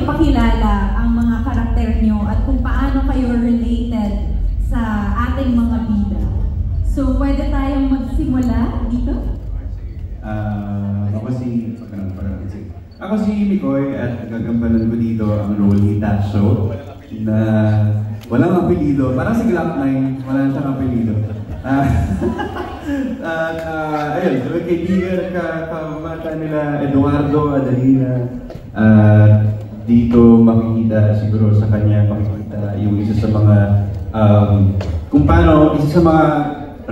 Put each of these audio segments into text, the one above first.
ipakilala ang mga karakter nyo at kung paano kayo related sa ating mga bida. So, pwede tayong magsimula dito? Ako si Mikoy at gagampanan ko dito ang role ni Tasho na walang apelido. Parang si Glock 9, wala siyang apelido. Ayun, kaibigan kamata nila Eduardo, Adelina. Dito makikita siguro sa kanya, makikita yung isa sa mga kung paano, isa sa mga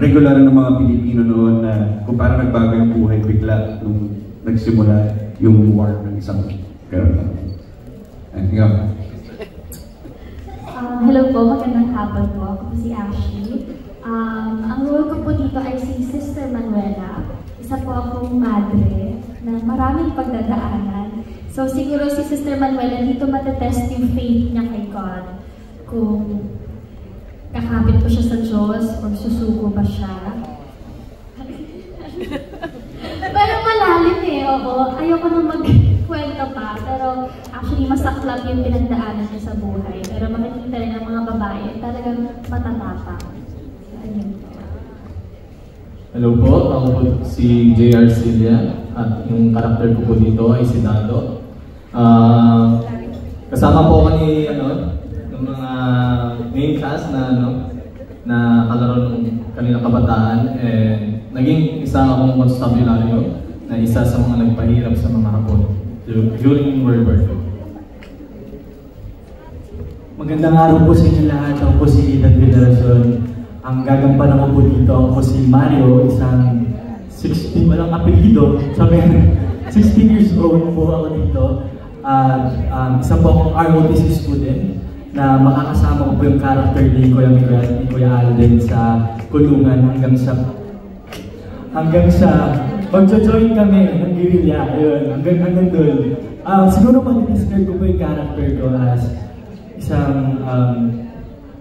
regular ng mga Pilipino noon na kung paano nagbago yung buhay bigla nung nagsimula yung war ng isang ganun. Hello po, magandang hapon po. Ako po si Ashley. Ang role ko po dito ay si Sister Manuela. Isa po akong madre na maraming pagdadaanan. So siguro si Sister Manuela dito matetest yung faith niya kay God. Kung kakapit po siya sa Diyos o susuko ba siya. Parang malalim eh, oo. Ayoko nang magkwento pa. Pero actually masaklap yung pinagdaanan niya sa buhay. Pero makikita rin ang mga babae talagang matatapang. Hello po, ako po si J.R. Cilia at yung karakter ko po dito ay si Nando. Kasama po ako ni ng mga main cast na kalaro ng kanilang kabataan, and naging isa akong constabulary na isa sa mga nagpahirap sa mga Hapon during World War II. Magandang araw po sa inyo lahat. Ako po si Ethan Federacion. Ang gagampanan ko po dito, ako po si Mario, isang 16, walang apelido. Sabi, 16 years old po ako dito. Isa po akong ROTC student na makakasama ko po yung character ni Kuya Miguel at ni Kuya Alden sa kulungan hanggang sa magjo-join kami ng guerrilla. Ayun, hanggang doon. Siguro mag-describe ko po yung character ko as isang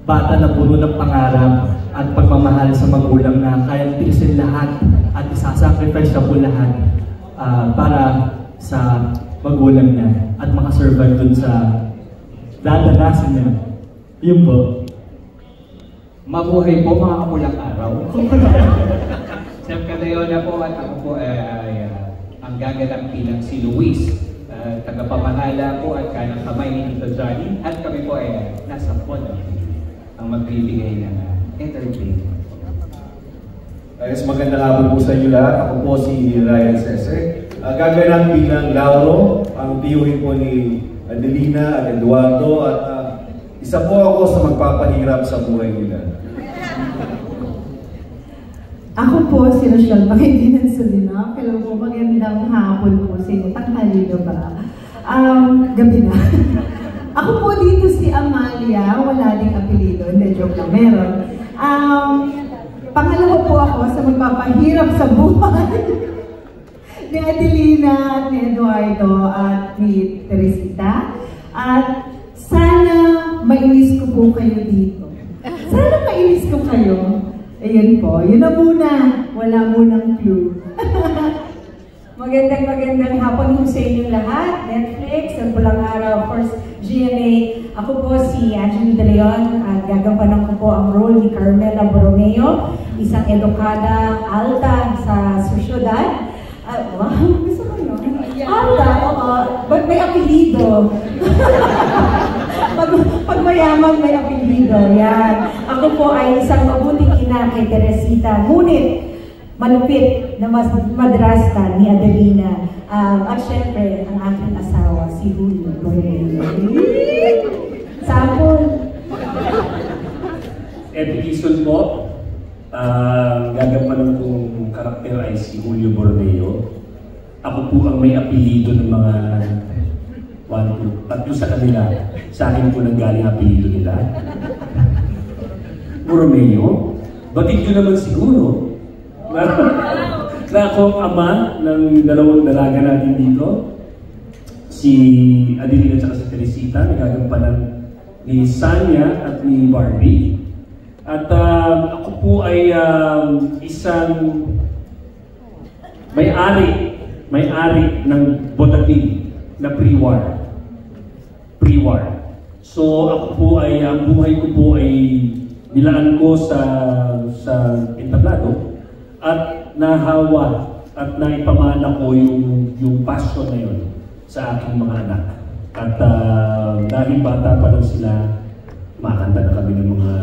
bata na puno ng pangarap at pagmamahal sa magulang na kaya tiisin lahat at isasacrifice siya po lahat para sa magulang niya at makasurvive dun sa dadanasin niya. Yun po. Mabuhay po mga kapulang araw. Sam Cadayona po at ako po ay ang gaganap bilang si Luis. Tagapamahala po at kanang kamay ni Tito Johnny. At kami po ay nasa pono ang magbibigay ng entertainment. Ayos, magandang hapon po sa inyo lahat. Ako po si Ryan Sese. Gaganap bilang Lauro, ang tiyuhin po ni Adelina at Eduardo, at isa po ako sa magpapahirap sa buhay nila. Ako po si Rochelle Pangilinan Solina. Hello po, magandang hapon po sa inyo. Tanghali na ba? Gabi na. Ako po dito si Amalia, wala ding apelido, hindi, joke lang, meron. Pangalawa po ako sa magpapahirap sa buhay ni Adelina at ni Eduardo at ni Teresita. At sana mainis ko po kayo dito. Sana mainis ko kayo. Ayun po, yun na muna. Wala munang clue. Magandang hapon po sa inyong lahat. Netflix, ang pulang araw, of course, GMA. Ako po si Angeline De Leon at gagampanan ko po ang role ni Carmela Borromeo, isang edukada alta sa sosyedad. Wow, gusto ko yun. Alta, oo. But may apelido. Pag mayaman, may apelido. Yan. Ako po ay isang mabuting ina kay Teresita. Ngunit, malupit na mas madrasta ni Adelina. At syempre, ang aking asawa, si Julio Borromeo. Sample. Episode po, gagampanan kong karakter ay si Julio Borromeo. Ako po ang may apelido ng mga tatlo sa kanila. Sa akin po nanggaling apelido nila. Borromeo? Batid nyo naman siguro na ako ang ama ng dalawang dalaga natin dito. Si Adelina at si Teresita, nagagampanan ni Sanya at ni Barbie. At ako po ay isang may-ari ng Botatin na pre-war. pre-war. So ako po ay, ang buhay ko po ay nilaan ko sa entablado at nahawa at naipamana ko yung passion na yun sa aking mga anak. At dahil bata pa lang sila, makakanta na kami ng mga